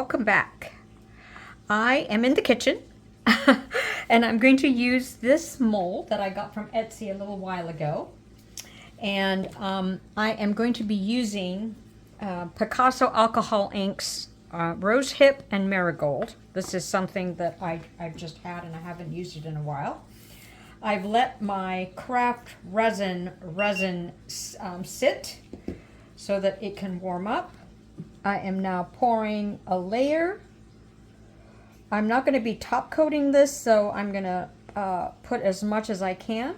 welcome back. I am in the kitchen and I'm going to use this mold that I got from Etsy a little while ago. And I am going to be using Picasso Alcohol Inks Rose Hip and Marigold. This is something that I've just had and I haven't used it in a while. I've let my craft resin sit so that it can warm up. I am now pouring a layer. I'm not going to be top coating this, so I'm going to put as much as I can.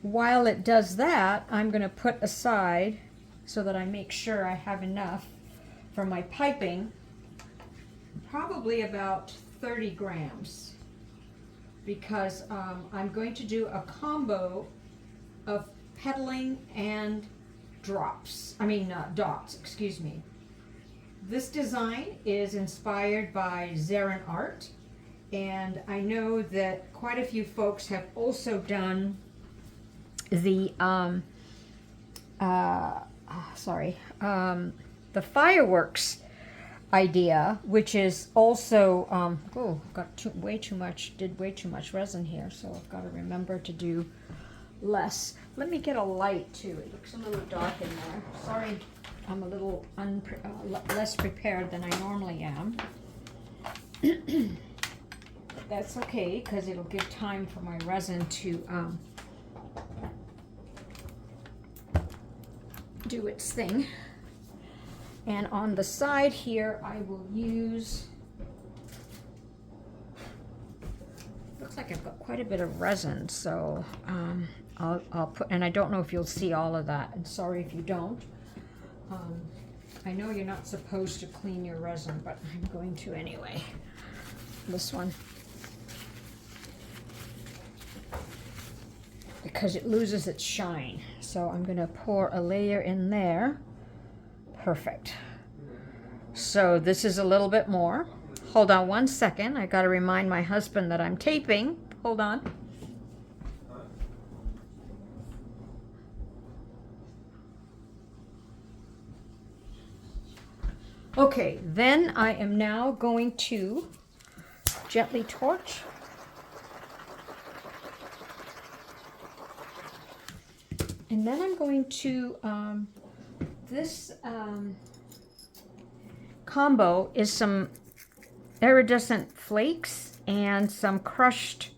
While it does that, I'm going to put aside so that I make sure I have enough for my piping, probably about 30 grams, because I'm going to do a combo of pedaling and dots, excuse me. This design is inspired by Zarrin art, and I know that quite a few folks have also done the the fireworks idea, which is also did way too much resin here, so I've got to remember to do less. Let me get a light too. It looks a little dark in there. Sorry, I'm a little less prepared than I normally am. But that's okay, because it'll give time for my resin to do its thing. And on the side here, I will use, looks like I've got quite a bit of resin, so I'll put, and I don't know if you'll see all of that, and sorry if you don't. I know you're not supposed to clean your resin, but I'm going to anyway. This one, because it loses its shine. So I'm going to pour a layer in there. Perfect. So this is a little bit more. Hold on one second. I got to remind my husband that I'm taping. Hold on. Okay, then I am now going to gently torch. And then I'm going to, this combo is some iridescent flakes and some crushed,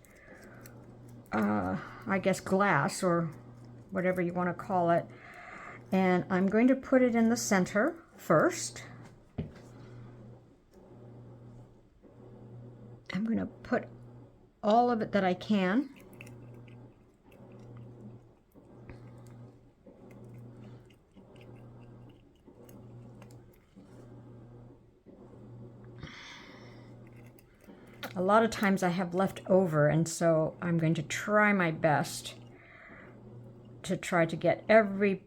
I guess, glass or whatever you want to call it. And I'm going to put it in the center first. I'm going to put all of it that I can. A lot of times I have left over, and so I'm going to try my best to try to get every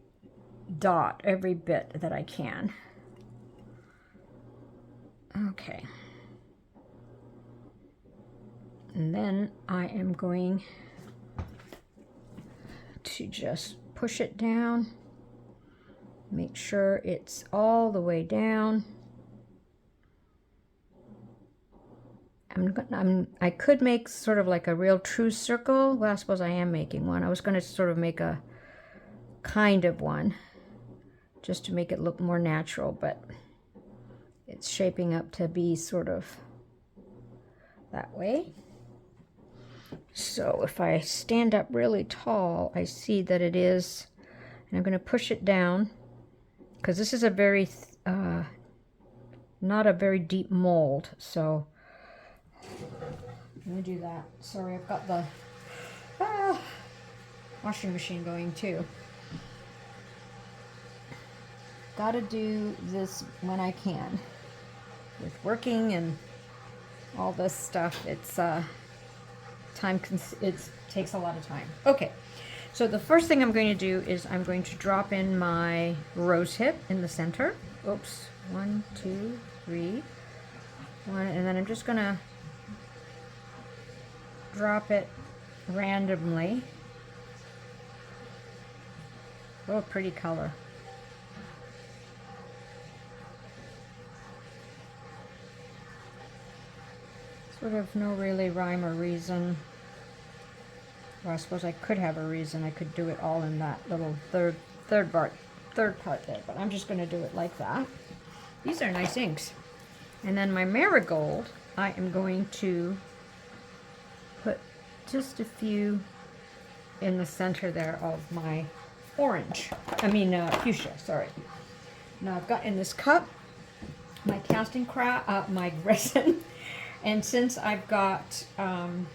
dot, every bit that I can. Okay. And then I am going to just push it down, make sure it's all the way down. I could make sort of like a real true circle. Well, I suppose I am making one. I was going to sort of make a kind of one just to make it look more natural, but it's shaping up to be sort of that way. So if I stand up really tall, I see that it is, and I'm going to push it down, because this is a very, not a very deep mold, so I'm going to do that. Sorry, I've got the washing machine going too. Got to do this when I can. With working and all this stuff, it's it takes a lot of time. Okay, so the first thing I'm going to do is I'm going to drop in my rose hip in the center. Oops, 1, 2, 3, 1, and then I'm just going to drop it randomly. Oh, pretty color. sort of no really rhyme or reason. Well, I suppose I could have a reason. I could do it all in that little third part there, but I'm just going to do it like that. These are nice inks. And then my marigold, I am going to put just a few in the center there of my orange. Fuchsia, sorry. Now I've got in this cup my casting craft, my resin, and since I've got, I'm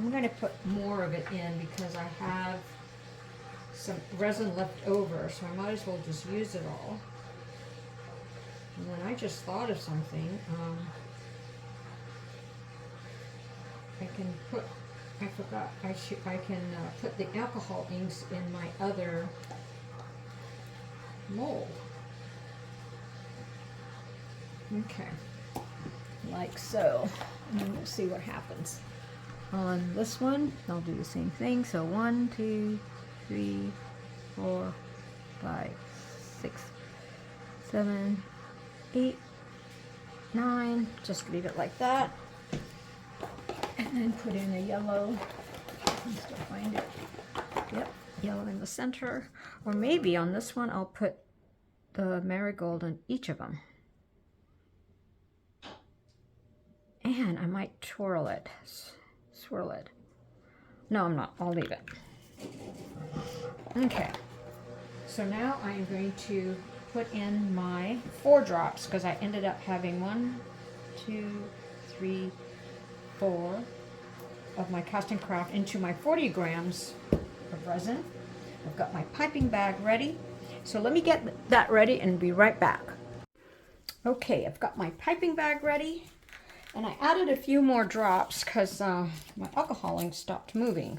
going to put more of it in because I have some resin left over, so I might as well just use it all. And then I just thought of something. I can put, I forgot, I can put the alcohol inks in my other mold. Okay, like so. And then we'll see what happens. On this one, I'll do the same thing. So 1, 2, 3, 4, 5, 6, 7, 8, 9. Just leave it like that. And then put in a yellow. I can still find it. Yep, yellow in the center. Or maybe on this one, I'll put the marigold on each of them. And I might swirl it. No, I'm not. I'll leave it. Okay. So now I am going to put in my 4 drops because I ended up having 1, 2, 3, 4 of my casting craft into my 40 grams of resin. I've got my piping bag ready. So let me get that ready and be right back. Okay, I've got my piping bag ready. And I added a few more drops because my alcohol ink stopped moving.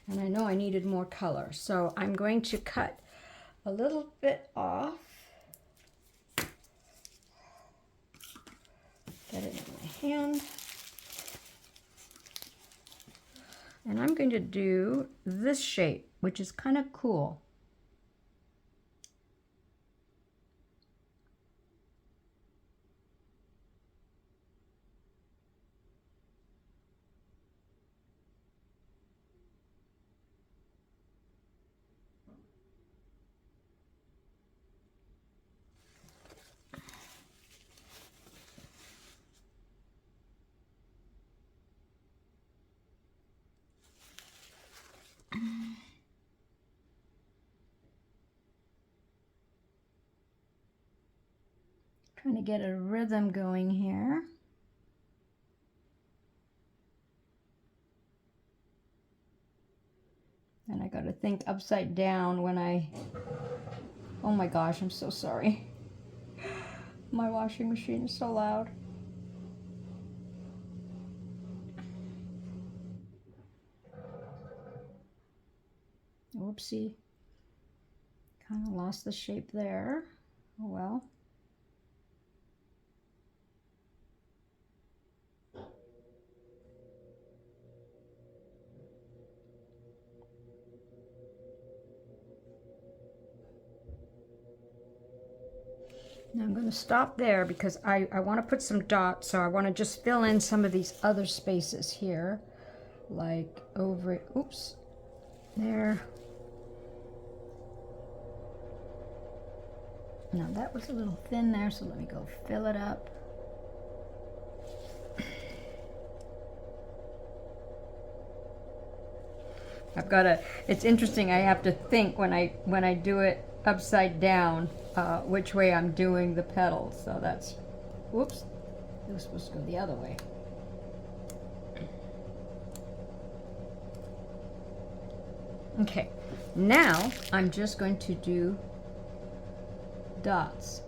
And I know I needed more color. So I'm going to cut a little bit off. Get it in my hand. And I'm going to do this shape, which is kind of cool. Trying to get a rhythm going here. And I got to think upside down when oh my gosh, I'm so sorry. My washing machine is so loud. Whoopsie. Kind of lost the shape there. Oh well. Now I'm going to stop there because I want to put some dots, so I want to just fill in some of these other spaces here, like over, oops, there. Now that was a little thin there, so let me go fill it up. I've got to, it's interesting, I have to think when I do it upside down, which way I'm doing the petals. So that's, whoops, it was supposed to go the other way. Okay, now I'm just going to do dots.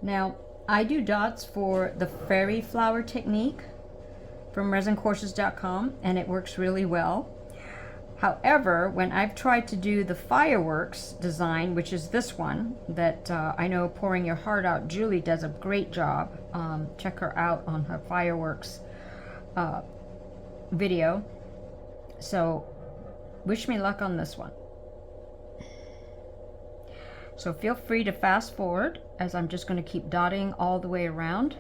Now, I do dots for the fairy flower technique from resincourses.com, and it works really well. However, when I've tried to do the fireworks design, which is this one, that I know Pouring Your Heart Out, Julie does a great job. Check her out on her fireworks video. So, wish me luck on this one. So feel free to fast forward, as I'm just going to keep dotting all the way around.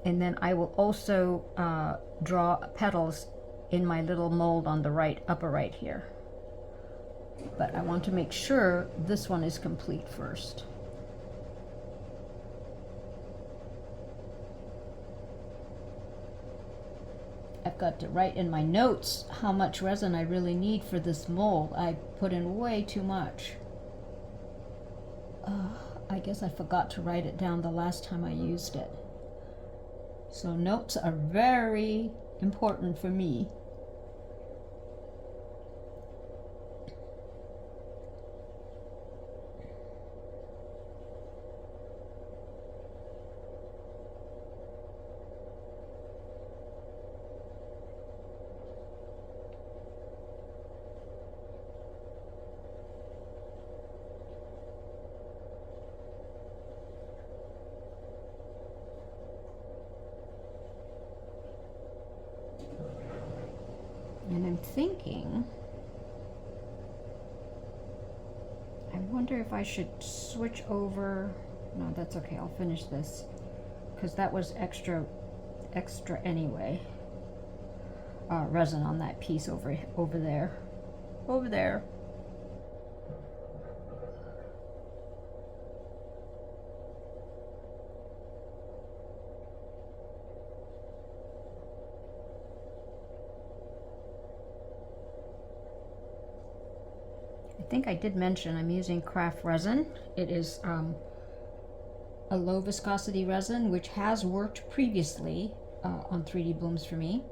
And then I will also draw petals in my little mold on the right, upper right here. But I want to make sure this one is complete first. I've got to write in my notes how much resin I really need for this mold. I put in way too much. I guess I forgot to write it down the last time I used it. So notes are very important for me. And I'm thinking, I wonder if I should switch over. No, that's okay, I'll finish this, because that was extra anyway. Resin on that piece over there. Over there. I think I did mention I'm using craft resin. It is a low viscosity resin, which has worked previously on 3D blooms for me.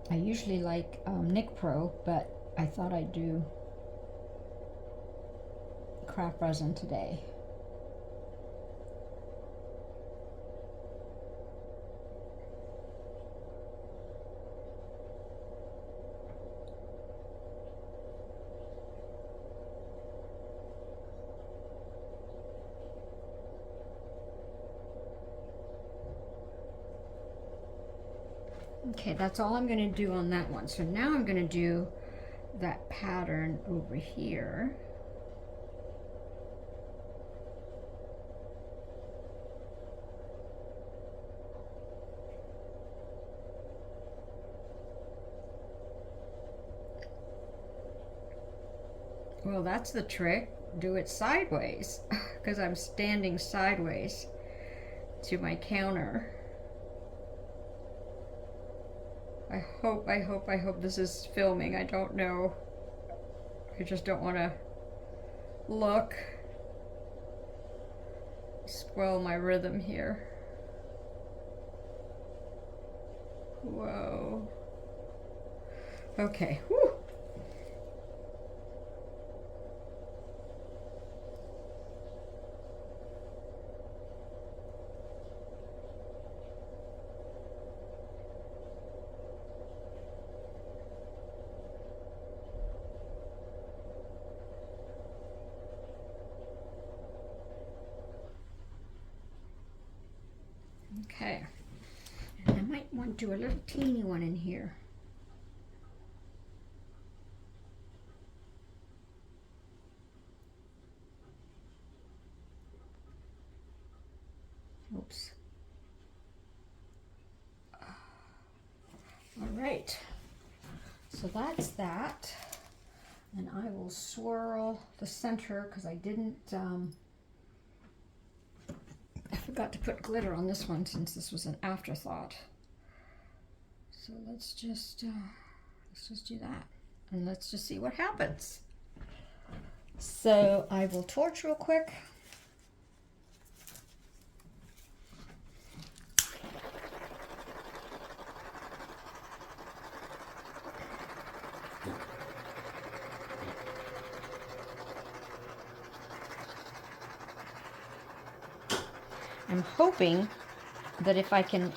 I usually like Nick Pro, but I thought I'd do craft resin today. Okay, that's all I'm going to do on that one. So now I'm going to do that pattern over here. Well, that's the trick. Do it sideways, because I'm standing sideways to my counter. I hope this is filming. I don't know. I just don't want to look. Spoil my rhythm here. Whoa. Okay. Whew. Okay, and I might want to do a little teeny one in here. Oops. All right, so that's that. And I will swirl the center, because I didn't, I forgot to put glitter on this one since this was an afterthought. So let's just do that, and let's just see what happens. So I will torch real quick. I'm hoping that if I can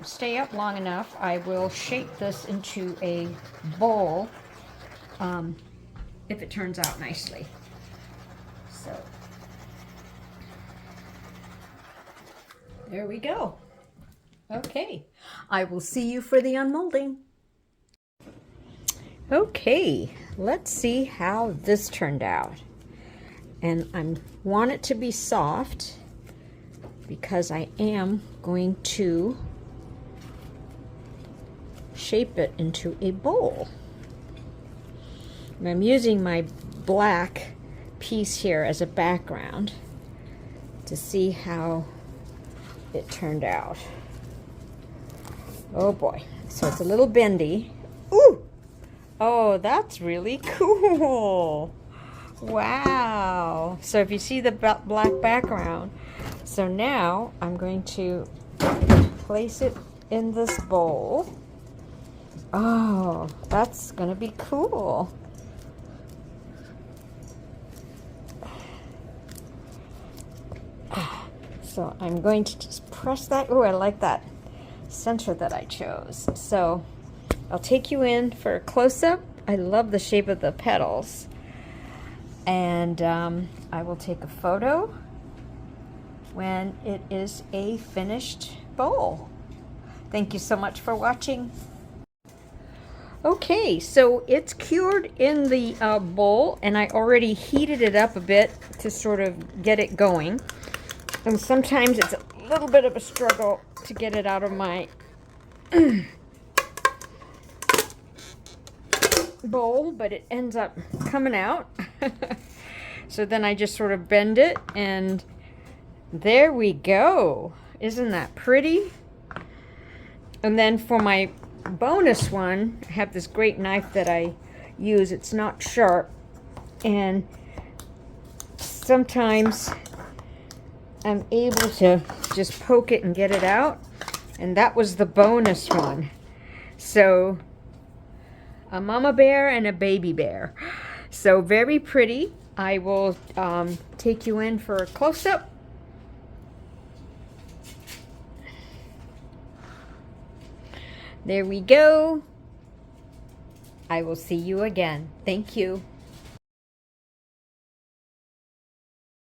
stay up long enough, I will shape this into a bowl if it turns out nicely. So there we go. Okay, I will see you for the unmolding. Okay, let's see how this turned out. And I want it to be soft because I am going to shape it into a bowl. And I'm using my black piece here as a background to see how it turned out. Oh boy, so it's a little bendy. Ooh! Oh, that's really cool. Wow. So if you see the black background, so now I'm going to place it in this bowl. Oh, that's gonna be cool. So I'm going to just press that. Oh, I like that center that I chose. So I'll take you in for a close-up. I love the shape of the petals. And I will take a photo when it is a finished bowl. Thank you so much for watching. Okay, so it's cured in the bowl, and I already heated it up a bit to sort of get it going. And sometimes it's a little bit of a struggle to get it out of my bowl, but it ends up coming out. So then I just sort of bend it, and there we go. Isn't that pretty? And then for my bonus one, I have this great knife that I use. It's not sharp, and sometimes I'm able to just poke it and get it out, and that was the bonus one. So a mama bear and a baby bear. So very pretty. I will take you in for a close-up. There we go. I will see you again. Thank you.